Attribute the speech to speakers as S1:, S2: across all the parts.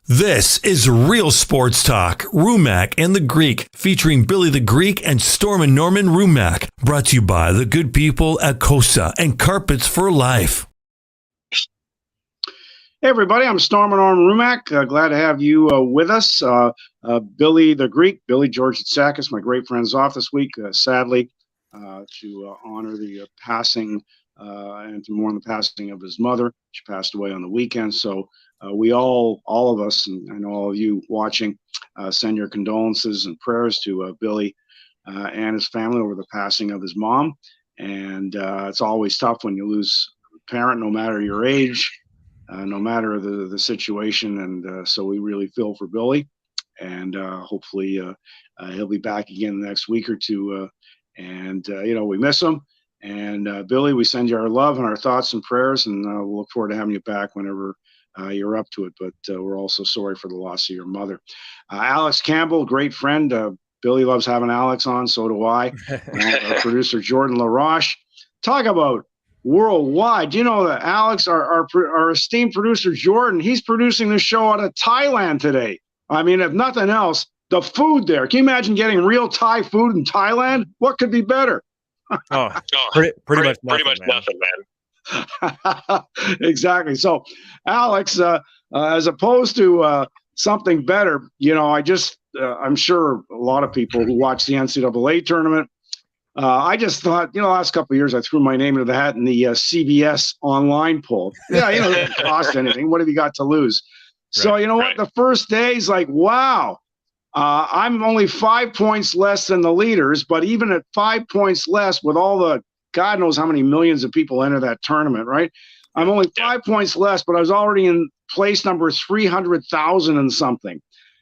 S1: This is Real Sports Talk, Rumack and the Greek, featuring Billy the Greek and Stormin Norman Rumack, brought to you by the good people at Costa and Carpets for Life.
S2: Hey everybody, I'm Stormin Norman Rumack. Glad to have you with us. Billy the Greek, Billy George Tsakis, my great friend's off this week, sadly, to honor the passing and to mourn the passing of his mother. She passed away on the weekend, so we all of us, and I know all of you watching, send your condolences and prayers to Billy and his family over the passing of his mom. And it's always tough when you lose a parent, no matter your age, no matter the situation. And so we really feel for Billy, and hopefully he'll be back again the next week or two. We miss him. And Billy, we send you our love and our thoughts and prayers, and we'll look forward to having you back whenever you're up to it. But we're also sorry for the loss of your mother. Alex Campbell, great friend. Billy loves having Alex on, so do I. Our producer Jordan LaRoche. Talk about worldwide. You know that Alex, our esteemed producer Jordan, he's producing the show out of Thailand today. I mean, if nothing else, the food there. Can you imagine getting real Thai food in Thailand? What could be better?
S3: Pretty much nothing, man.
S2: Exactly. So, Alex, as opposed to something better, I'm sure a lot of people who watch the NCAA tournament, I just thought, the last couple of years, I threw my name into the hat in the CBS online poll. Yeah, it doesn't cost anything. What have you got to lose? Right, so, what? The first day is like, wow. I'm only 5 points less than the leaders, but even at 5 points less, with all the God knows how many millions of people enter that tournament, right? I'm only 5 points less, but I was already in place number 300,000 and something.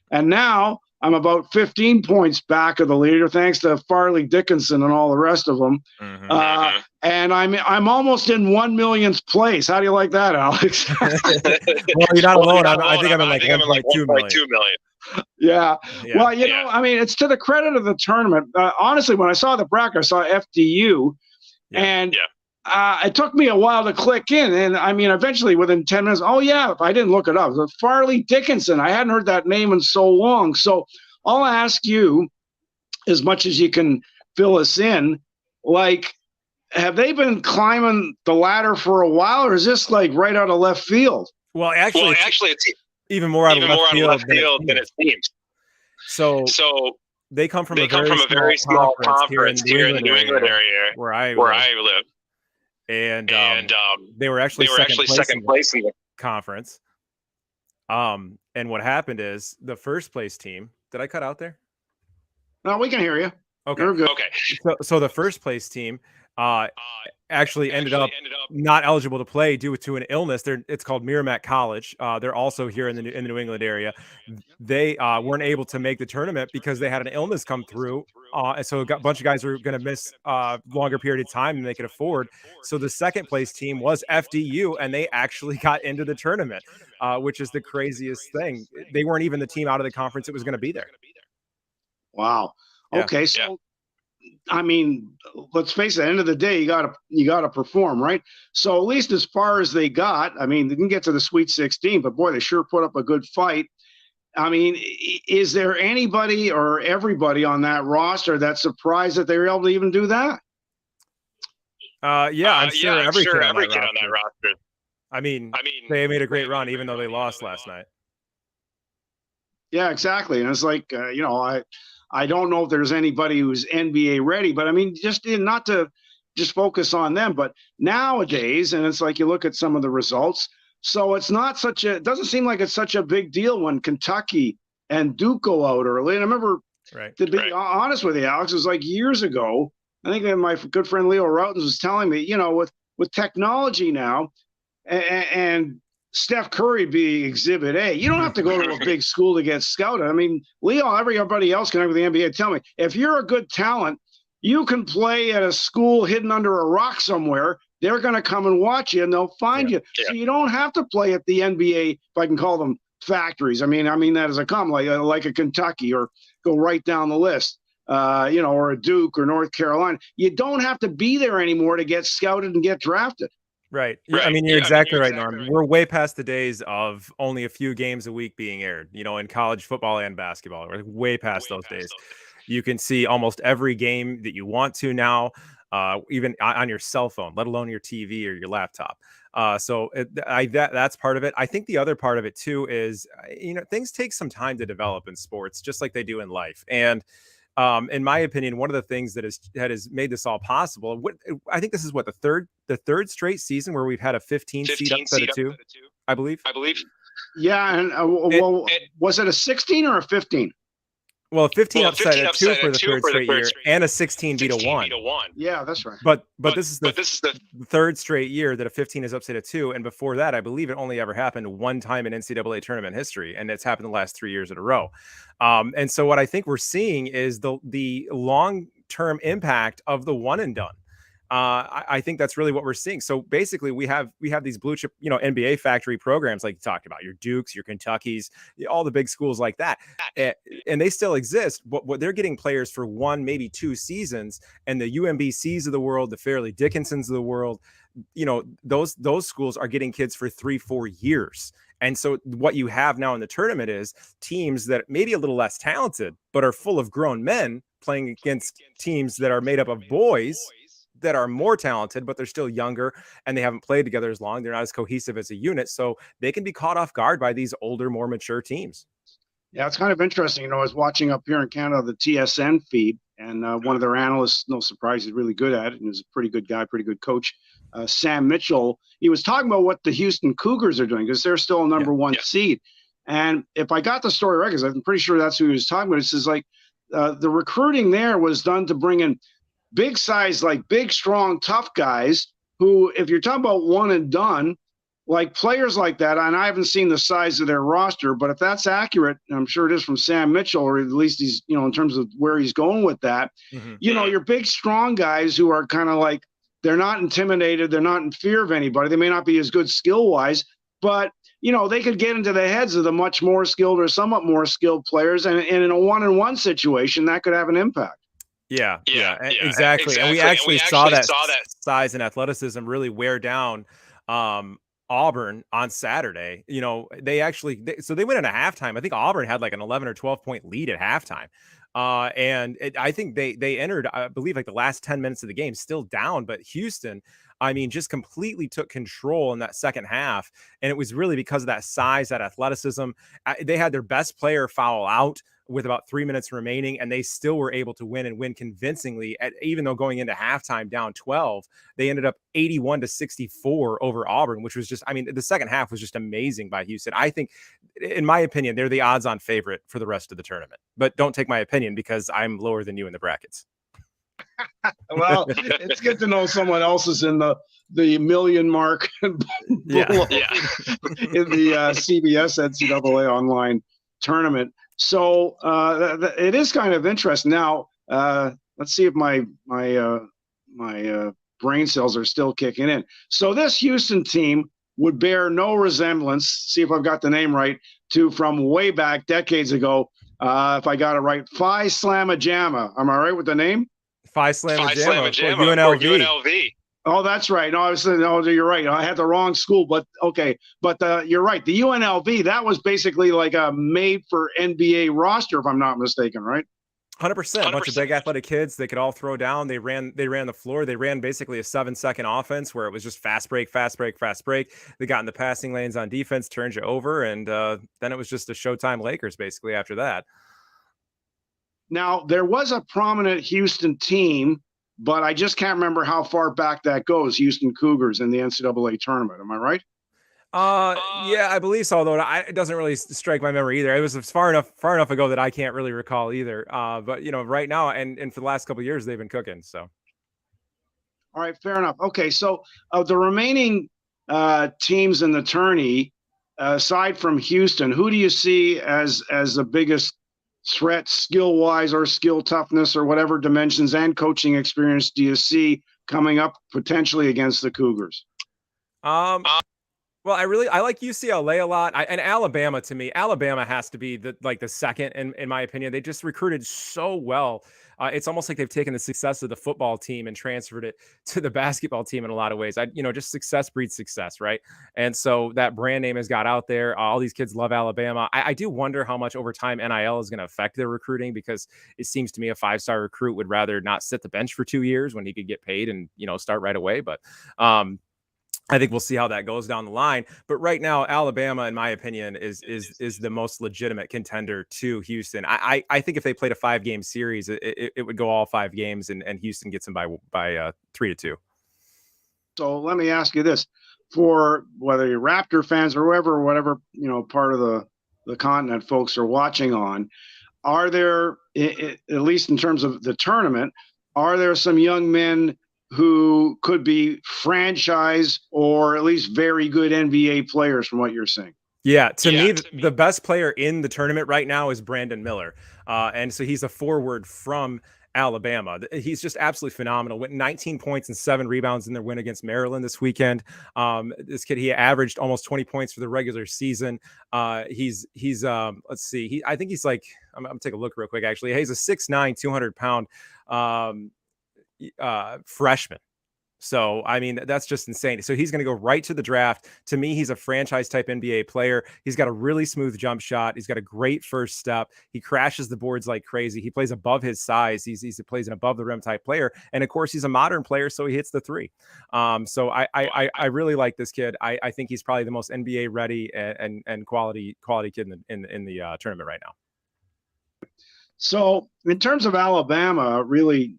S2: And now I'm about 15 points back of the leader, thanks to Farley Dickinson and all the rest of them. Mm-hmm. And I'm almost in 1 millionth place. How do you like that, Alex?
S3: Well, you're not alone. I think I'm in like 1.2 million.
S2: Yeah. Well, it's to the credit of the tournament. Honestly, when I saw the bracket, I saw FDU, and it took me a while to click in. And I mean, eventually within 10 minutes, I didn't look it up. It was Farley Dickinson. I hadn't heard that name in so long. So I'll ask you, as much as you can fill us in, like, have they been climbing the ladder for a while, or is this like right out of left field?
S3: Well, actually, it's even more out of left field than it seems. So they come from a very small conference here in the New England area where I live. And they were actually second place in the conference. And what happened is the first place team. Did I cut out there?
S2: No, we can hear you.
S3: Okay.
S2: You're good.
S3: Okay. So the first place team actually ended up not eligible to play due to an illness. It's called Rumack College. They're also here in the New England area. They weren't able to make the tournament because they had an illness come through. And so a bunch of guys were going to miss a longer period of time than they could afford. So the second place team was FDU, and they actually got into the tournament, which is the craziest thing. They weren't even the team out of the conference that was going to be there.
S2: Wow. Okay. So, I mean, let's face it, at the end of the day, you gotta perform, right? So at least as far as they got, I mean, they didn't get to the Sweet 16, but boy, they sure put up a good fight. I mean, is there anybody or everybody on that roster that's surprised that they were able to even do that?
S3: I'm sure every kid on that roster. I mean, they made a great run, even though they lost last night.
S2: Yeah, exactly. And it's like, I don't know if there's anybody who's NBA ready, but I mean, just not to just focus on them, but nowadays, and it's like you look at some of the results. So it doesn't seem like it's such a big deal when Kentucky and Duke go out early. And I remember, to be honest with you, Alex, it was like years ago. I think my good friend Leo Routens was telling me, with technology now and Steph Curry being Exhibit A, you don't have to go to a big school to get scouted. I mean, Leo, everybody else connected with the NBA, tell me, if you're a good talent, you can play at a school hidden under a rock somewhere. They're going to come and watch you, and they'll find you. So you don't have to play at the NBA, if I can call them factories. I mean that as a comment, like a Kentucky, or go right down the list, or a Duke or North Carolina. You don't have to be there anymore to get scouted and get drafted.
S3: Right. Yeah, I mean, you're exactly right, Norm. We're way past the days of only a few games a week being aired, in college football and basketball. We're way past those days. You can see almost every game that you want to now, even on your cell phone, let alone your TV or your laptop. That's part of it. I think the other part of it too is, things take some time to develop in sports, just like they do in life. And in my opinion, one of the things that has made this all possible. I think this is the third straight season where we've had a 15 seed upset of two, I believe.
S2: Yeah, and was it a 16 or a 15?
S3: Well, 15 upset at two for the third straight year, and a 16 beat a one.
S2: Yeah, that's right.
S3: But this is the third straight year that a 15 is upset at two, and before that, I believe it only ever happened one time in NCAA tournament history, and it's happened the last 3 years in a row. And so what I think we're seeing is the long-term impact of the one and done. I think that's really what we're seeing. So basically, we have these blue chip, NBA factory programs like you talked about, your Dukes, your Kentuckys, all the big schools like that, and they still exist. What they're getting players for 1, maybe 2 seasons, and the UMBCs of the world, the Fairleigh Dickinsons of the world, those schools are getting kids for 3-4 years. And so what you have now in the tournament is teams that may be a little less talented, but are full of grown men playing against teams that are made up of boys that are more talented, but they're still younger and they haven't played together as long. They're not as cohesive as a unit. So they can be caught off guard by these older, more mature teams.
S2: Yeah, it's kind of interesting. I was watching up here in Canada, the TSN feed, and one of their analysts, no surprise, he's really good at it, and he's a pretty good guy, pretty good coach, Sam Mitchell. He was talking about what the Houston Cougars are doing because they're still a number one seed. And if I got the story right, because I'm pretty sure that's who he was talking about, it says like the recruiting there was done to bring in big size, like big, strong, tough guys who, if you're talking about one and done, like players like that, and I haven't seen the size of their roster, but if that's accurate, and I'm sure it is from Sam Mitchell, or at least he's, in terms of where he's going with that, your big, strong guys who are kind of like, they're not intimidated, they're not in fear of anybody. They may not be as good skill-wise, but, they could get into the heads of the much more skilled or somewhat more skilled players, and in a one-on-one situation, that could have an impact.
S3: Yeah, exactly. And we actually saw that size and athleticism really wear down Auburn on Saturday. They went into halftime. I think Auburn had like an 11 or 12 point lead at halftime. I think they entered, I believe, like the last 10 minutes of the game still down, but Houston, just completely took control in that second half. And it was really because of that size, that athleticism. They had their best player foul out with about 3 minutes remaining, and they still were able to win convincingly. Even though going into halftime down 12, they ended up 81-64 over Auburn, which was just, the second half was just amazing by Houston. I think, in my opinion, they're the odds-on favorite for the rest of the tournament. But don't take my opinion because I'm lower than you in the brackets.
S2: Well, it's good to know someone else is in the million mark in the CBS NCAA online tournament. So it is kind of interesting. Now, let's see if my brain cells are still kicking in. So this Houston team would bear no resemblance, see if I've got the name right, to from way back decades ago. If I got it right, Phi Slamma Jamma. Am I right with the name?
S3: Phi Slamma Jamma, UNLV.
S2: Oh, that's right. No, you're right. I had the wrong school, but okay. But you're right. The UNLV, that was basically like a made for NBA roster, if I'm not mistaken, right?
S3: 100%. A bunch of big athletic kids. They could all throw down. They ran the floor. They ran basically a 7-second offense where it was just fast break. They got in the passing lanes on defense, turned you over, and then it was just a Showtime Lakers basically after that.
S2: Now, there was a prominent Houston team, but I just can't remember how far back that goes, Houston Cougars in the NCAA tournament. Am I right?
S3: Yeah, I believe so, although it doesn't really strike my memory either. It was far enough ago that I can't really recall either. But right now and for the last couple of years, they've been cooking. So.
S2: All right, fair enough. Okay, so the remaining teams in the tourney, aside from Houston, who do you see as the biggest threat, skill-wise or skill toughness or whatever dimensions and coaching experience do you see coming up potentially against the Cougars?
S3: Well, I like UCLA a lot. And Alabama, to me, Alabama has to be the second in my opinion. They just recruited so well. It's almost like they've taken the success of the football team and transferred it to the basketball team in a lot of ways. Just success breeds success, right? And so that brand name has got out there. All these kids love Alabama. I do wonder how much over time NIL is going to affect their recruiting, because it seems to me a 5-star recruit would rather not sit the bench for 2 years when he could get paid and start right away. But I think we'll see how that goes down the line. But right now, Alabama, in my opinion, is the most legitimate contender to Houston. I think if they played a 5-game series, it would go all 5 games, and Houston gets them by 3-2.
S2: So let me ask you this: for whether you're Raptor fans or whatever part of the continent folks are watching on, are there, at least in terms of the tournament, are there some young men who could be franchise or at least very good NBA players from what you're saying?
S3: Yeah, to me, the best player in the tournament right now is Brandon Miller. And so he's a forward from Alabama. He's just absolutely phenomenal. Went 19 points and 7 rebounds in their win against Maryland this weekend. This kid, he averaged almost 20 points for the regular season. Let's see, I think he's like, I'm gonna take a look real quick. Actually, he's a 6'9", 200-pound freshman. So, I mean, that's just insane. So he's going to go right to the draft. To me, he's a franchise type NBA player. He's got a really smooth jump shot. He's got a great first step. He crashes the boards like crazy. He plays above his size. He plays an above the rim type player. And of course, he's a modern player, so he hits the 3. So I really like this kid. I think he's probably the most NBA ready and quality kid in the tournament right now.
S2: So in terms of Alabama, really,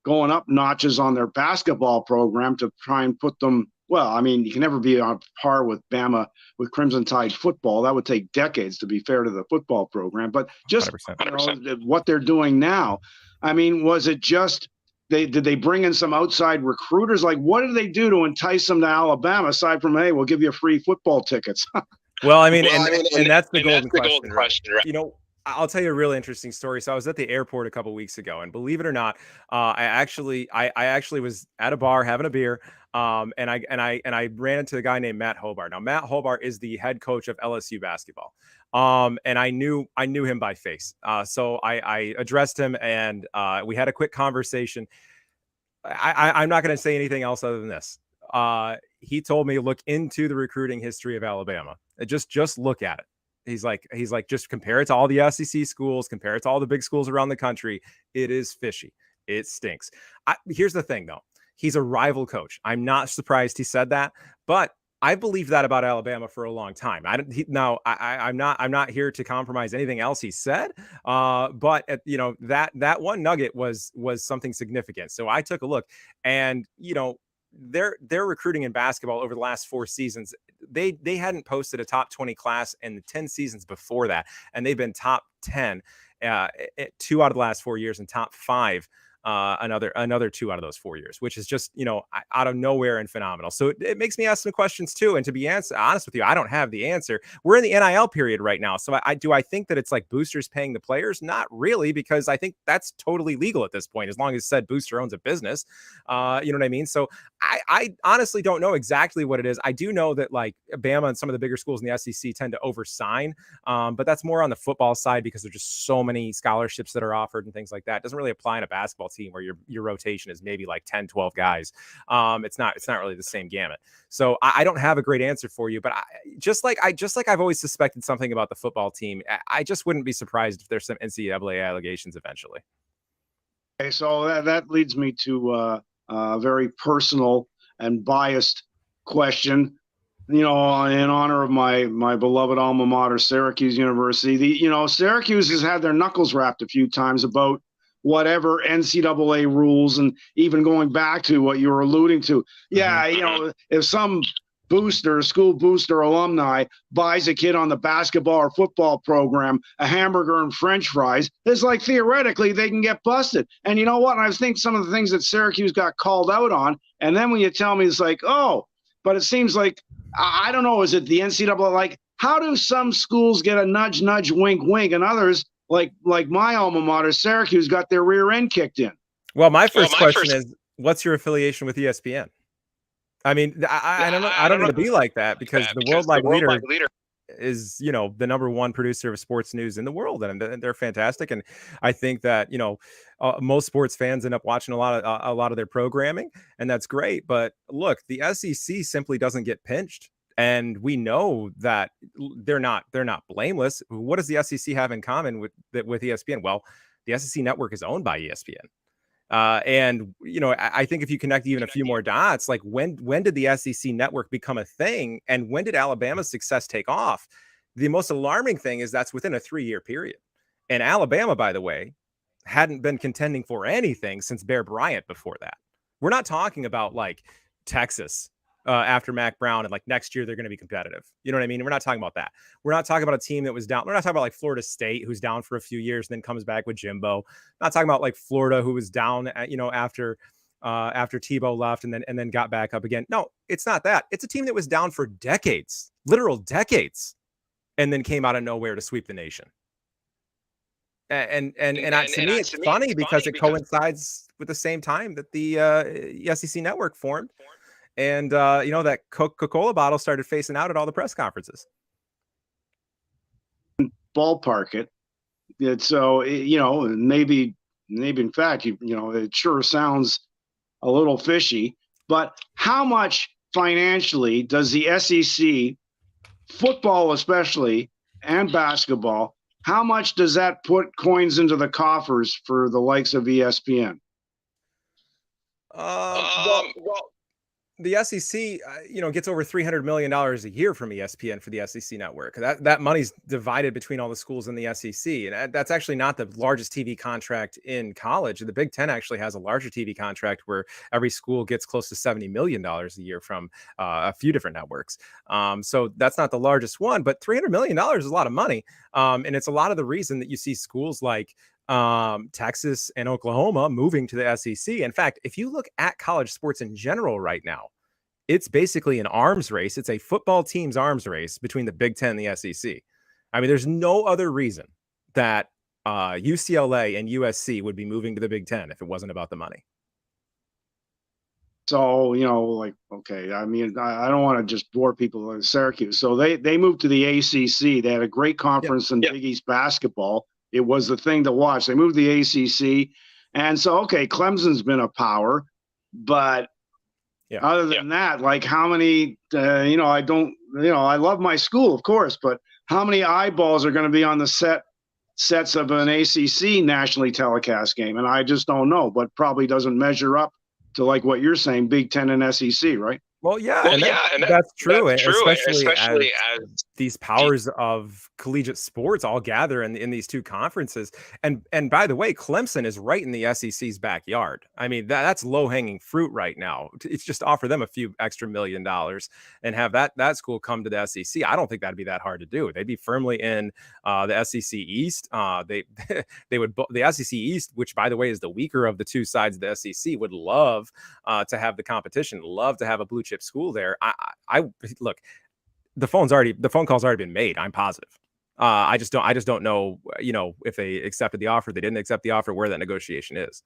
S2: going up notches on their basketball program to try and put them, well, I mean, you can never be on par with Bama with Crimson Tide football. That would take decades, to be fair to the football program. But just 100%. What they're doing now, I mean, was it just did they bring in some outside recruiters? Like, what did they do to entice them to Alabama, aside from, hey, we'll give you free football tickets?
S3: Well, I mean, and that's the golden question, right? I'll tell you a really interesting story. So I was at the airport a couple of weeks ago, and believe it or not, I actually was at a bar having a beer, and I ran into a guy named Matt Hobart. Now, Matt Hobart is the head coach of LSU basketball, and I knew him by face. So I addressed him, and we had a quick conversation. I'm not going to say anything else other than this. He told me, look into the recruiting history of Alabama. Just look at it. He's like, just compare it to all the SEC schools, compare it to all the big schools around the country. It is fishy. It stinks. Here's the thing, though. He's a rival coach. I'm not surprised he said that, but I believe that about Alabama for a long time. I'm not here to compromise anything else he said. But that one nugget was something significant. So I took a look, and their recruiting in basketball over the last 4 seasons, they hadn't posted a top 20 class in the 10 seasons before that, and they've been top 10 2 out of the last 4 years and top 5 another 2 out of those 4 years, which is just out of nowhere and phenomenal. So it makes me ask some questions too, and to be honest with you, I don't have the answer. We're in the NIL period right now, so I think that it's like boosters paying the players? Not really, because I think that's totally legal at this point, as long as said booster owns a business. You know what I mean? So I honestly don't know exactly what it is. I do know that like Bama and some of the bigger schools in the SEC tend to oversign, but that's more on the football side because there's just so many scholarships that are offered and things like that. It doesn't really apply in a basketball team where your rotation is maybe like 10, 12 guys. It's not really the same gamut. So I don't have a great answer for you, but just like I've always suspected something about the football team, I just wouldn't be surprised if there's some NCAA allegations eventually.
S2: Okay, so that leads me to a very personal and biased question. In honor of my beloved alma mater, Syracuse University. Syracuse has had their knuckles rapped a few times about whatever NCAA rules, and even going back to what you were alluding to. Yeah, if some school booster alumni buys a kid on the basketball or football program a hamburger and French fries, it's like theoretically they can get busted. And you know what? I think some of the things that Syracuse got called out on, and then when you tell me it's like, oh, but it seems like, I don't know, is it the NCAA? Like, how do some schools get a nudge, nudge, wink, wink, and others, like my alma mater, Syracuse, got their rear end kicked in?
S3: Well, my first question is, what's your affiliation with ESPN? I mean, I don't mean to be like that, because the worldwide leader is, the number one producer of sports news in the world, and they're fantastic. And I think that, most sports fans end up watching a lot of their programming, and that's great. But look, the SEC simply doesn't get pinched. And we know that they're not blameless. What does the SEC have in common with ESPN? Well, the SEC network is owned by ESPN. And I think if you connect even a few more dots, like when did the SEC network become a thing, and when did Alabama's success take off? The most alarming thing is that's within a 3-year period. And Alabama, by the way, hadn't been contending for anything since Bear Bryant before that. We're not talking about like Texas after Mac Brown, and like next year they're going to be competitive. You know what I mean? We're not talking about that. We're not talking about a team that was down. We're not talking about like Florida State, who's down for a few years and then comes back with Jimbo. Not talking about like Florida, who was down, after Tebow left and then got back up again. No, it's not that. It's a team that was down for decades, literal decades, and then came out of nowhere to sweep the nation. And to me, it's funny because it coincides with the same time that the SEC network formed. And, that Coca-Cola bottle started facing out at all the press conferences.
S2: Ballpark it. So, maybe in fact, it sure sounds a little fishy, but how much financially does the SEC, football especially, and basketball, how much does that put coins into the coffers for the likes of ESPN?
S3: The SEC, gets over $300 million a year from ESPN for the SEC network. That money's divided between all the schools in the SEC. And that's actually not the largest TV contract in college. The Big Ten actually has a larger TV contract where every school gets close to $70 million a year from a few different networks. So that's not the largest one, but $300 million is a lot of money. And it's a lot of the reason that you see schools like Texas and Oklahoma moving to the SEC. In fact, if you look at college sports in general right now, it's basically an arms race. It's a football team's arms race between the Big Ten and the SEC. I mean, there's no other reason that UCLA and USC would be moving to the Big Ten if it wasn't about the money.
S2: So, okay, I mean, I don't want to just bore people with Syracuse. So they moved to the ACC. They had a great conference in Big East basketball. It was the thing to watch. They moved to the ACC. And so, okay, Clemson's been a power. But other than that, like how many, I love my school, of course, but how many eyeballs are going to be on the sets of an ACC nationally telecast game? And I just don't know, but probably doesn't measure up to like what you're saying, Big Ten and SEC, right?
S3: Well, that's true, especially as these powers of collegiate sports all gather in these two conferences. And by the way, Clemson is right in the SEC's backyard. I mean, that's low-hanging fruit right now. It's just offer them a few extra $1 million and have that school come to the SEC. I don't think that'd be that hard to do. They'd be firmly in the SEC East. They would the SEC East, which by the way is the weaker of the two sides of the SEC, would love to have the competition, love to have a blue chip school there. I look, the phone call's already been made. I'm positive. I just don't know, if they accepted the offer, they didn't accept the offer, where that negotiation is.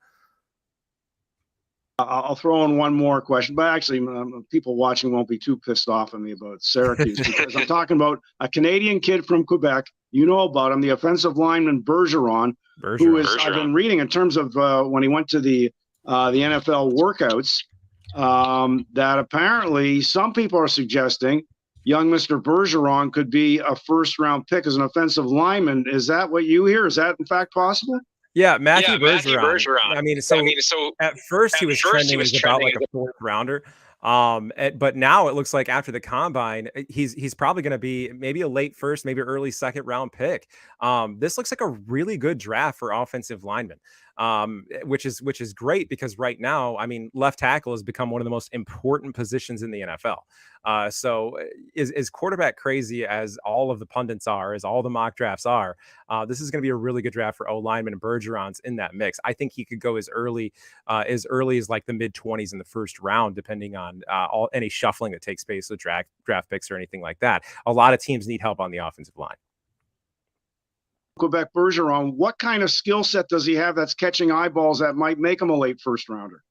S2: I'll throw in one more question, but actually people watching won't be too pissed off at me about Syracuse because I'm talking about a Canadian kid from Quebec. You know about him, the offensive lineman Bergeron. Who is, I've been reading in terms of when he went to the NFL workouts, that apparently some people are suggesting young Mr. Bergeron could be a first-round pick as an offensive lineman. Is that what you hear? Is that in fact possible?
S3: Yeah, Matthew Bergeron. I mean, so at first he was trending as about like a fourth rounder. But now it looks like after the combine, he's probably going to be maybe a late first, maybe early second round pick. This looks like a really good draft for offensive linemen, which is great because right now, I mean, left tackle has become one of the most important positions in the NFL. So is quarterback crazy as all of the pundits are, as all the mock drafts are, this is going to be a really good draft for O-lineman, and Bergeron's in that mix. I think he could go as early as like the mid-20s in the first round, depending on any shuffling that takes place with draft picks or anything like that. A lot of teams need help on the offensive line.
S2: Quebec Bergeron, what kind of skill set does he have that's catching eyeballs that might make him a late first rounder?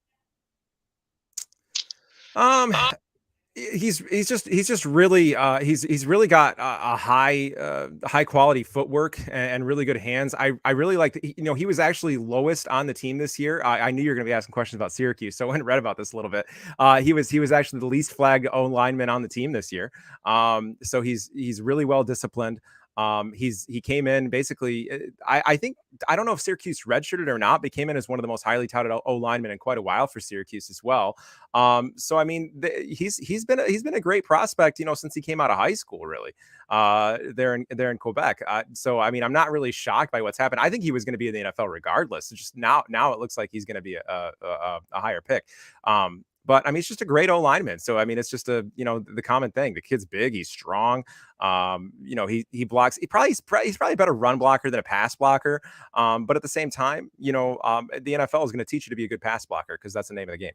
S3: He's just really he's really got a high quality footwork and really good hands. I really like he was actually lowest on the team this year. I knew you were going to be asking questions about Syracuse, so I went and read about this a little bit. He was actually the least flagged O lineman on the team this year. So he's really well disciplined. He came in basically. I think I don't know if Syracuse redshirted or not, but he came in as one of the most highly touted O linemen in quite a while for Syracuse as well. So I mean, he's been a great prospect, since he came out of high school, really. There in Quebec. So I mean, I'm not really shocked by what's happened. I think he was going to be in the NFL regardless. It's just now it looks like he's going to be a higher pick. But I mean, it's just a great O lineman. So I mean, it's just the common thing. The kid's big, he's strong. He blocks. He's probably a better run blocker than a pass blocker. But at the same time, the NFL is going to teach you to be a good pass blocker because that's the name of the game.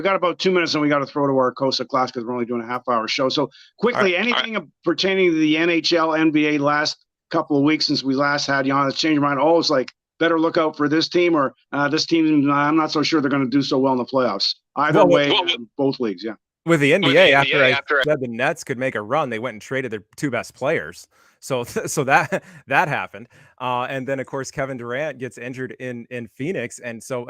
S2: We got about 2 minutes and we got to throw to our COSA class because we're only doing a half-hour show. So quickly, anything pertaining to the NHL, NBA last couple of weeks since we last had you on, let's change your mind. Oh, it's like, better look out for this team or this team. I'm not so sure they're going to do so well in the playoffs. Either way, both leagues, yeah.
S3: With the NBA, after I said the Nets could make a run, they went and traded their two best players. So that happened. And then, of course, Kevin Durant gets injured in Phoenix. And so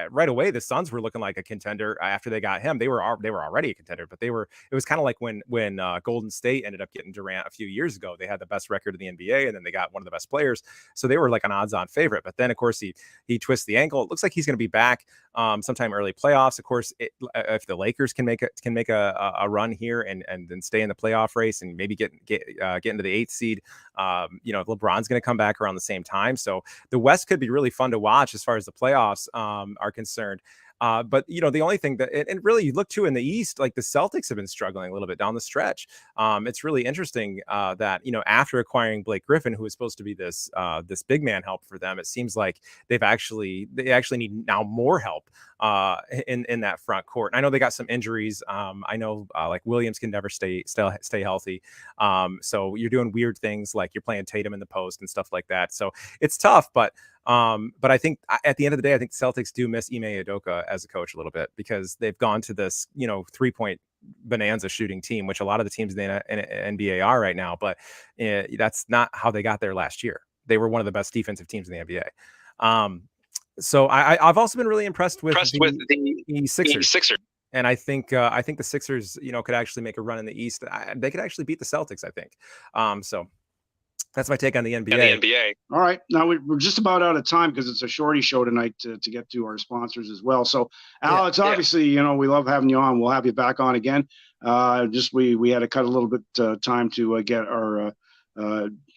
S3: right away, the Suns were looking like a contender after they got him. They were already a contender, but it was kind of like when Golden State ended up getting Durant a few years ago. They had the best record in the NBA, and then they got one of the best players. So they were like an odds-on favorite. But then, of course, he twists the ankle. It looks like he's going to be back sometime early playoffs. Of course, if the Lakers can make a run here and then stay in the playoff race and maybe get into the 8th seed, LeBron's going to come back around the same time. So the West could be really fun to watch as far as the playoffs are concerned. But the only thing that, and really you look to in the East, like the Celtics have been struggling a little bit down the stretch. It's really interesting that, after acquiring Blake Griffin, who was supposed to be this big man help for them, it seems like they actually need now more help in that front court. And I know they got some injuries. I know like Williams can never stay healthy. So you're doing weird things like you're playing Tatum in the post and stuff like that. So it's tough, but I think at the end of the day, I think Celtics do miss Ime Udoka as a coach a little bit because they've gone to this, 3-point bonanza shooting team, which a lot of the teams in the NBA are right now. But that's not how they got there last year. They were one of the best defensive teams in the NBA. So I've also been really impressed with the Sixers. And I think the Sixers, could actually make a run in the East. They could actually beat the Celtics, I think. So that's my take on the NBA.
S2: All right. Now we're just about out of time because it's a shorty show tonight to get to our sponsors as well. So, Alex, obviously, we love having you on. We'll have you back on again. We had to cut a little bit time to get our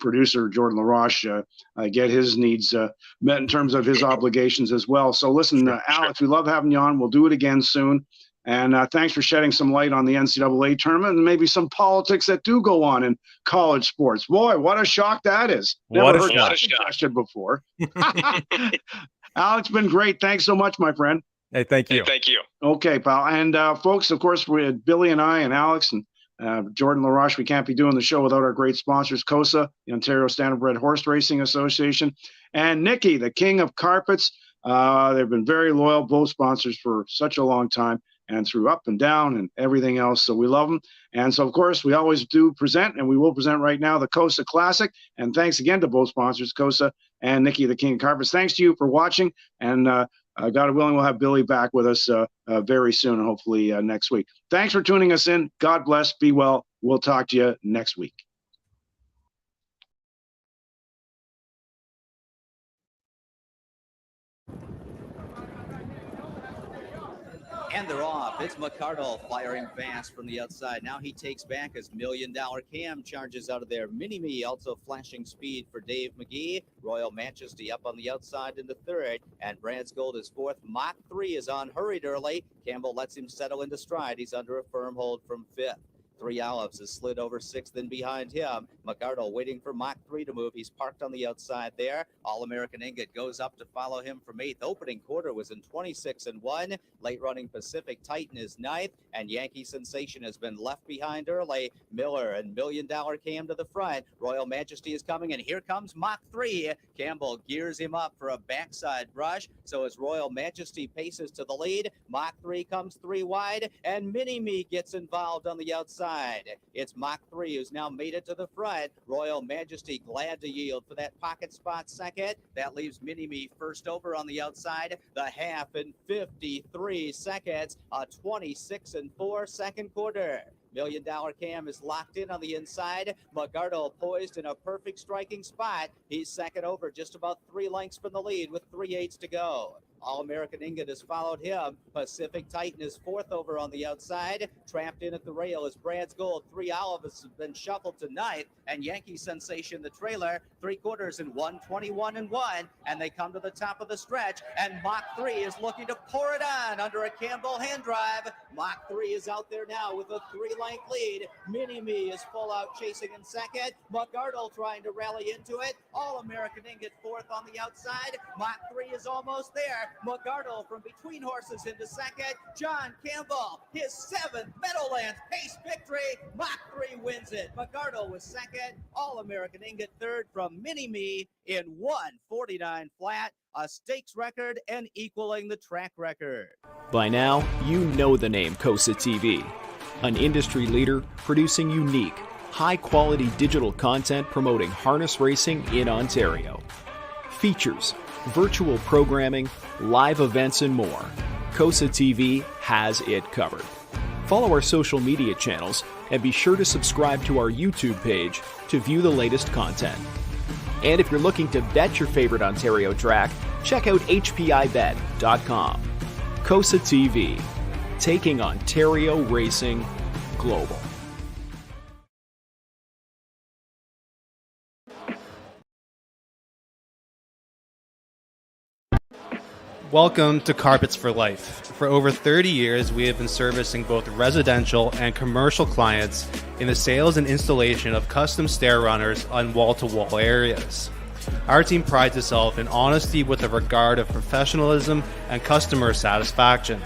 S2: producer, Jordan LaRoche, get his needs met in terms of his obligations as well. So, listen, Alex, we love having you on. We'll do it again soon. And thanks for shedding some light on the NCAA tournament and maybe some politics that do go on in college sports. Boy, what a shock that is. Never heard that suggestion before. Alex, been great. Thanks so much, my friend.
S3: Hey, thank you.
S2: Okay, pal. And folks, of course, we had Billy and I and Alex and Jordan LaRoche. We can't be doing the show without our great sponsors, COSA, the Ontario Standardbred Horse Racing Association, and Nikki, the king of carpets. They've been very loyal, both sponsors for such a long time, and through up and down and everything else. So we love them. And so, of course, we always do present, and we will present right now, the COSA Classic. And thanks again to both sponsors, COSA and Nikki, the King of Carpets. Thanks to you for watching. And God willing, we'll have Billy back with us very soon, and hopefully next week. Thanks for tuning us in. God bless. Be well. We'll talk to you next week.
S4: And they're off. It's McCardle firing fast from the outside. Now he takes back as $1 Million Cam charges out of there. Mini-Me also flashing speed for Dave McGee. Royal Manchester up on the outside in the third. And Brad's Gold is fourth. Mach 3 is unhurried early. Campbell lets him settle into stride. He's under a firm hold from fifth. 3 Olives has slid over 6th and behind him. McArdle waiting for Mach 3 to move. He's parked on the outside there. All-American Ingot goes up to follow him from 8th. Opening quarter was in 26-1. Late running Pacific Titan is 9th, and Yankee Sensation has been left behind early. Miller and $1 Million Cam to the front. Royal Majesty is coming, and here comes Mach 3. Campbell gears him up for a backside brush. So as Royal Majesty paces to the lead, Mach 3 comes 3 wide, and Mini-Me gets involved on the outside. It's Mach 3 who's now made it to the front. Royal Majesty glad to yield for that pocket spot second. That leaves Mini-Me first over on the outside. The half in 53 seconds, a 26-4 second quarter. $1 Million Cam is locked in on the inside. McArdle poised in a perfect striking spot. He's second over, just about 3 lengths from the lead with 3/8 to go. All-American Ingot has followed him. Pacific Titan is 4th over on the outside. Trapped in at the rail is Brad's Gold. 3 Olives has been shuffled to 9th. And Yankee Sensation, the trailer, 3 quarters in 1:21-1. And they come to the top of the stretch. And Mach 3 is looking to pour it on under a Campbell hand drive. Mach 3 is out there now with a 3-length lead. Mini-Me is full out chasing in second. McArdle trying to rally into it. All-American Ingot 4th on the outside. Mach 3 is almost there. McArdle from between horses into second. John Campbell, his 7th Meadowlands pace victory. Mach 3 wins it. McArdle was second. All-American Ingot 3rd from Mini-Me in 1:49 flat. A stakes record and equaling the track record.
S5: By now, you know the name KOSA TV, an industry leader producing unique, high-quality digital content promoting harness racing in Ontario. Features, virtual programming, live events, and more. KOSA TV has it covered. Follow our social media channels and be sure to subscribe to our YouTube page to view the latest content. And if you're looking to bet your favorite Ontario track, check out hpibet.com. KOSA TV, taking Ontario racing global.
S6: Welcome to Carpets for Life. For over 30 years, we have been servicing both residential and commercial clients in the sales and installation of custom stair runners on wall-to-wall areas. Our team prides itself in honesty with a regard of professionalism and customer satisfaction.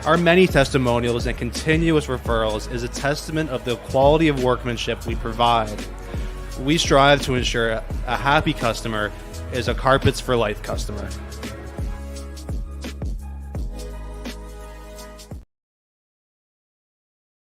S6: Our many testimonials and continuous referrals is a testament of the quality of workmanship we provide. We strive to ensure a happy customer is a Carpets for Life customer.